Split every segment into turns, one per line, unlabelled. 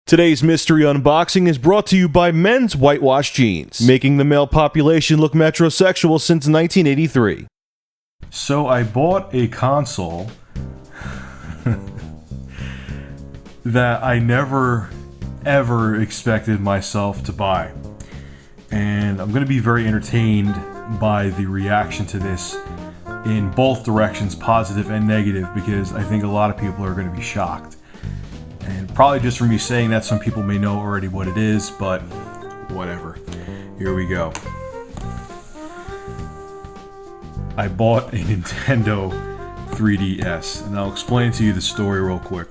Today's mystery unboxing is brought to you by Men's Whitewash Jeans, making the male population look metrosexual since 1983. So I bought a console that I never ever expected myself to buy. And I'm going to be very entertained by the reaction to this in both directions, positive and negative, because I think a lot of people are going to be shocked. And probably just from me saying that, some people may know already what it is, but whatever. Here we go. I bought a Nintendo 3DS, and I'll explain to you the story real quick.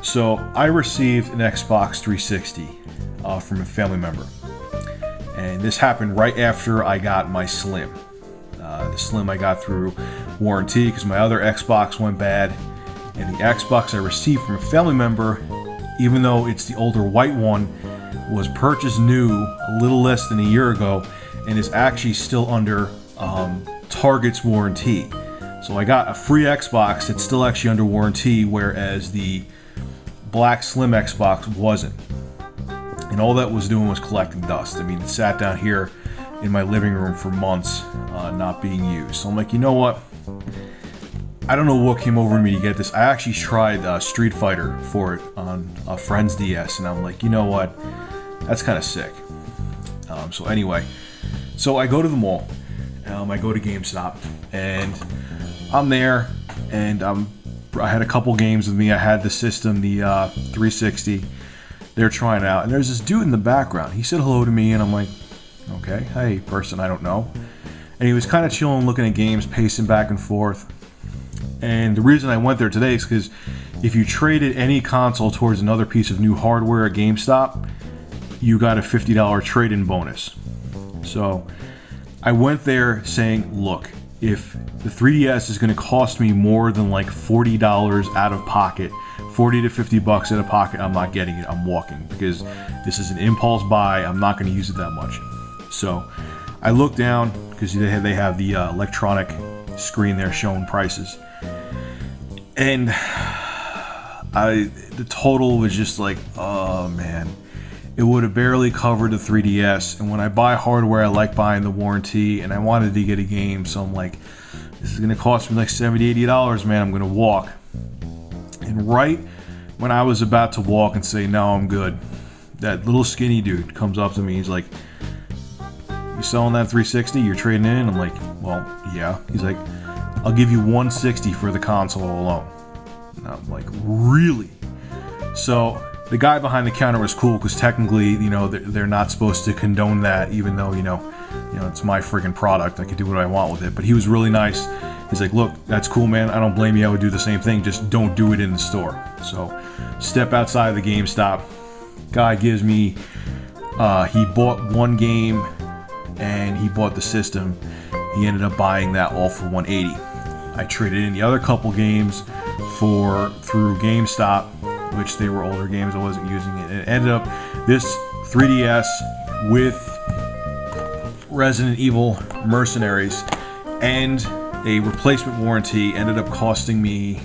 So, I received an Xbox 360 from a family member. And this happened right after I got my Slim. The Slim I got through warranty because my other Xbox went bad. And the Xbox I received from a family member, even though it's the older white one, was purchased new a little less than a year ago and is actually still under Target's warranty. So I got a free Xbox that's still actually under warranty, whereas the black Slim Xbox wasn't. And all that was doing was collecting dust. I mean, it sat down here in my living room for months, not being used. So I'm like, you know what? I don't know what came over me to get this. I actually tried Street Fighter for it on a friend's DS, and I'm like, you know what? That's kind of sick. So anyway, so I go to the mall. I go to GameStop, and I'm there, and I had a couple games with me. I had the system, the 360. They're trying it out, and there's this dude in the background. He said hello to me, and I'm like, okay, hey, person I don't know. And he was kind of chilling, looking at games, pacing back and forth. And the reason I went there today is because if you traded any console towards another piece of new hardware at GameStop, you got a $50 trade-in bonus. So I went there saying, look, if the 3DS is going to cost me more than like $40 out of pocket, 40 to 50 bucks out of pocket, I'm not getting it. I'm walking, because this is an impulse buy. I'm not going to use it that much. So I look down, because they have the electronic screen there showing prices. And the total was just like, oh man, it would have barely covered the 3DS. And when I buy hardware, I like buying the warranty, and I wanted to get a game, so I'm like, this is gonna cost me like $70, $80, man. I'm gonna walk. And right when I was about to walk and say, no, I'm good, that little skinny dude comes up to me. He's like, you selling that 360? You're trading in? I'm like, well, yeah. He's like, I'll give you $160 for the console alone. And I'm like, really? So the guy behind the counter was cool, because technically, you know, they're not supposed to condone that, even though, you know, it's my friggin' product. I can do what I want with it. But he was really nice. He's like, look, that's cool, man. I don't blame you. I would do the same thing. Just don't do it in the store. So step outside of the GameStop. Guy gives me, he bought one game and he bought the system. He ended up buying that all for $180. I traded in the other couple games through GameStop, which they were older games. I wasn't using it. And it ended up this 3DS with Resident Evil Mercenaries and a replacement warranty ended up costing me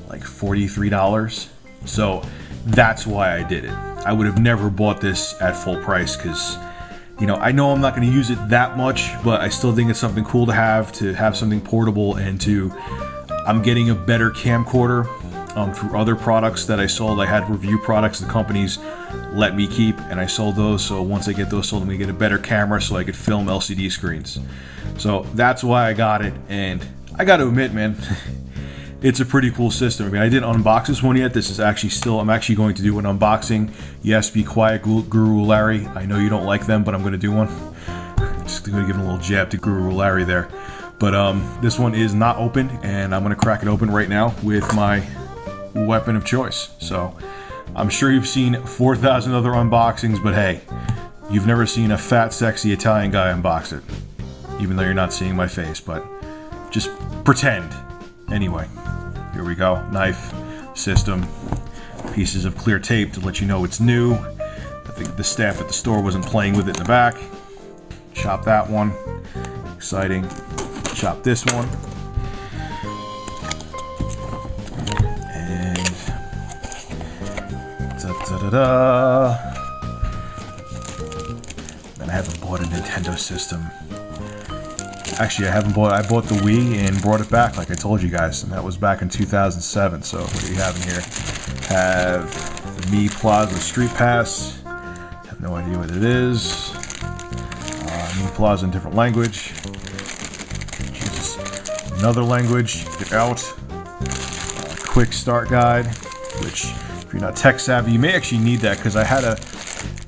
like $43. So that's why I did it. I would have never bought this at full price, because you know I'm not going to use it that much, but I still think it's something cool to have something portable, and I'm getting a better camcorder through other products that I sold. I had review products the companies let me keep, and I sold those. So once I get those sold, I'm going to get a better camera so I could film LCD screens. So that's why I got it, and I got to admit, man, it's a pretty cool system. I mean, I didn't unbox this one yet. This is actually I'm actually going to do an unboxing. Yes, be quiet, Guru Larry. I know you don't like them, but I'm going to do one. Just going to give a little jab to Guru Larry there. But this one is not open, and I'm going to crack it open right now with my weapon of choice. So I'm sure you've seen 4,000 other unboxings, but hey, you've never seen a fat, sexy Italian guy unbox it. Even though you're not seeing my face, but just pretend. Anyway, here we go. Knife, system, pieces of clear tape to let you know it's new. I think the staff at the store wasn't playing with it in the back. Chop that one. Exciting. Chop this one. And Da-da-da-da. And I haven't bought a Nintendo system. Actually, I bought the Wii and brought it back, like I told you guys, and that was back in 2007. So what do we have in here? Have the Mi Plaza Street Pass. Have no idea what it is. Mi Plaza in different language. Jesus. Another language. Get out. Quick start guide, which if you're not tech savvy, you may actually need that, because I had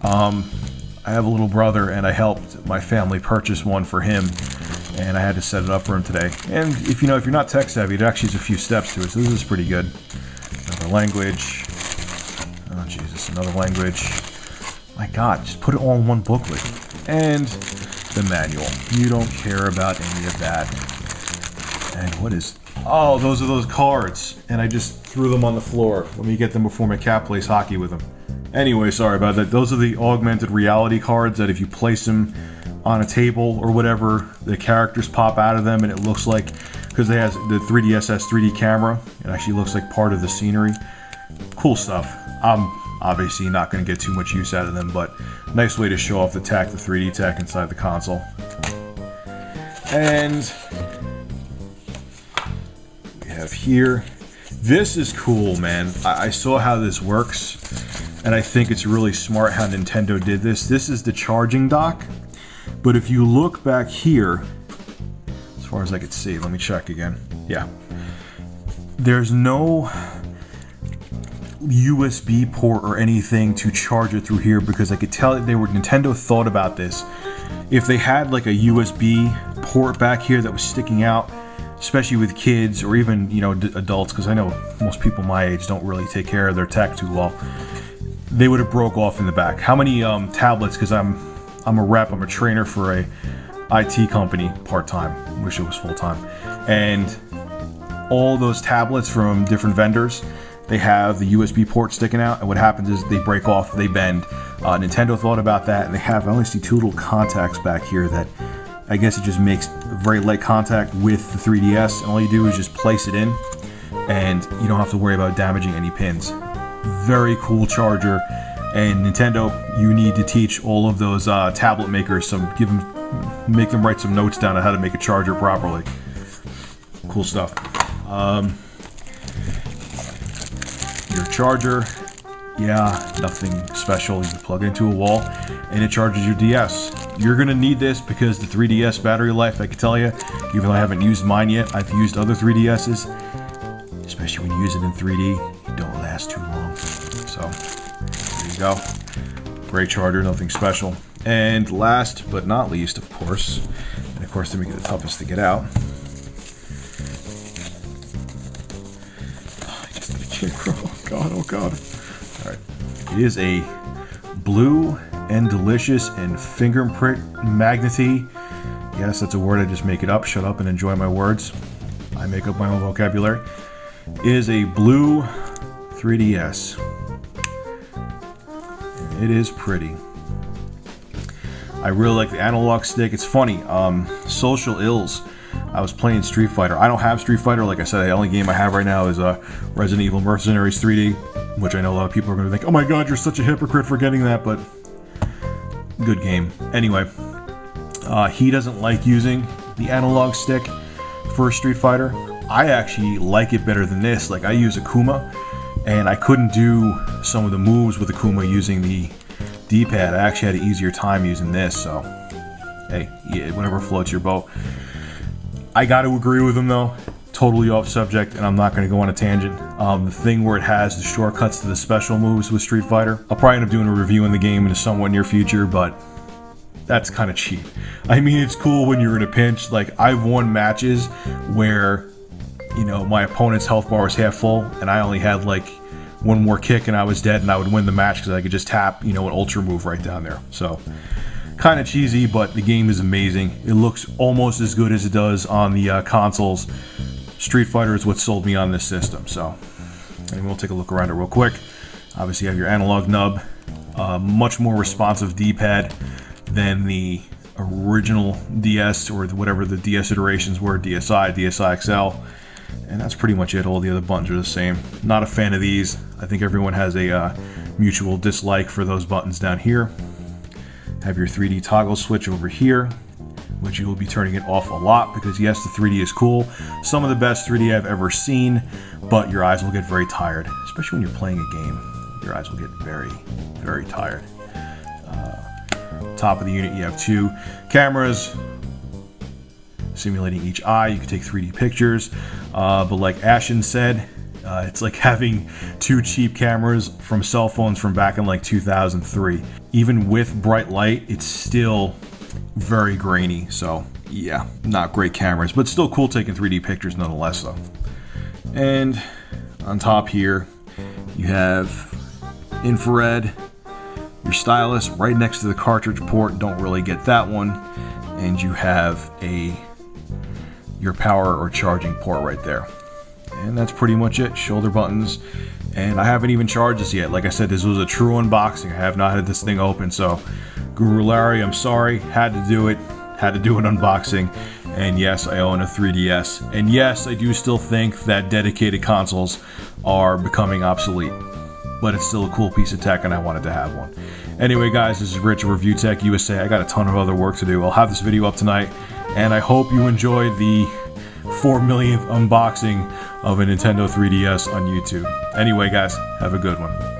I have a little brother, and I helped my family purchase one for him, and I had to set it up for him today. And if you're not tech savvy, it actually is a few steps to it, so this is pretty good. Another language. Oh Jesus, another language. My God, just put it all in one booklet. And the manual. You don't care about any of that. And what is... Oh, those are those cards. And I just threw them on the floor. Let me get them before my cat plays hockey with them. Anyway, sorry about that. Those are the augmented reality cards that if you place them on a table or whatever, the characters pop out of them, and it looks like, because it has the 3DS has 3D camera, it actually looks like part of the scenery. Cool stuff. I'm obviously not going to get too much use out of them, but nice way to show off the tech, the 3D tech inside the console. And we have here, this is cool, man. I saw how this works, and I think it's really smart how Nintendo did this. This is the charging dock, but if you look back here, as far as I could see, let me check again. Yeah. There's no USB port or anything to charge it through here, because I could tell Nintendo thought about this. If they had like a USB port back here that was sticking out, especially with kids or even, adults, because I know most people my age don't really take care of their tech too well, they would have broke off in the back. How many tablets, because I'm a rep, I'm a trainer for a IT company part-time, wish it was full-time, and all those tablets from different vendors, they have the USB port sticking out, and what happens is they break off, they bend. Nintendo thought about that, and they have, I only see two little contacts back here that I guess it just makes very light contact with the 3DS, and all you do is just place it in, and you don't have to worry about damaging any pins. Very cool charger, and Nintendo, you need to teach all of those tablet makers make them write some notes down on how to make a charger properly. Cool stuff. Your charger, yeah, nothing special. You plug it into a wall, and it charges your DS. You're gonna need this because the 3DS battery life, I can tell you, even though I haven't used mine yet, I've used other 3DSs, especially when you use it in 3D, you don't last too long. So, there you go. Great charger, nothing special. And last but not least, of course, and of course to make it the toughest to get out, oh God. Alright. It is a blue and delicious and fingerprint magnety. Yes, that's a word, I just make it up. Shut up and enjoy my words. I make up my own vocabulary. It is a blue 3DS. It is pretty. I really like the analog stick. It's funny, Social Ills, I was playing Street Fighter. I don't have Street Fighter, like I said, the only game I have right now is Resident Evil Mercenaries 3D, which I know a lot of people are going to think, oh my God, you're such a hypocrite for getting that, but good game. Anyway, he doesn't like using the analog stick for Street Fighter. I actually like it better than this. Like, I use Akuma, and I couldn't do some of the moves with Akuma using the D-pad. I actually had an easier time using this, so hey, yeah, whatever floats your boat. I got to agree with him though, totally off subject, and I'm not going to go on a tangent. The thing where it has the shortcuts to the special moves with Street Fighter, I'll probably end up doing a review in the game in a somewhat near future, but that's kind of cheap. I mean, it's cool when you're in a pinch. Like, I've won matches where, my opponent's health bar was half full, and I only had like one more kick and I was dead, and I would win the match because I could just tap, an ultra move right down there. So, kind of cheesy, but the game is amazing. It looks almost as good as it does on the consoles. Street Fighter is what sold me on this system. So, and we'll take a look around it real quick. Obviously, you have your analog nub, much more responsive D-pad than the original DS or whatever the DS iterations were, DSi, DSi XL. And that's pretty much it. All the other buttons are the same. Not a fan of these. I think everyone has a mutual dislike for those buttons down here. Have your 3D toggle switch over here, which you will be turning it off a lot because yes, the 3D is cool. Some of the best 3D I've ever seen, but your eyes will get very tired, especially when you're playing a game. Your eyes will get very, very tired. Top of the unit, you have 2 cameras simulating each eye. You can take 3D pictures, but like Ashen said, it's like having 2 cheap cameras from cell phones from back in like 2003. Even with bright light, it's still very grainy. So yeah, not great cameras, but still cool taking 3D pictures nonetheless though. And on top here, you have infrared, your stylus right next to the cartridge port. Don't really get that one. And you have your power or charging port right there. And that's pretty much it. Shoulder buttons. And I haven't even charged this yet. Like I said, this was a true unboxing. I have not had this thing open. So Guru Larry, I'm sorry. Had to do it. Had to do an unboxing. And yes, I own a 3DS. And yes, I do still think that dedicated consoles are becoming obsolete. But it's still a cool piece of tech and I wanted to have one. Anyway guys, this is Rich of Review Tech USA. I got a ton of other work to do. I'll have this video up tonight. And I hope you enjoyed the 4 millionth unboxing of a Nintendo 3DS on YouTube. Anyway guys, have a good one.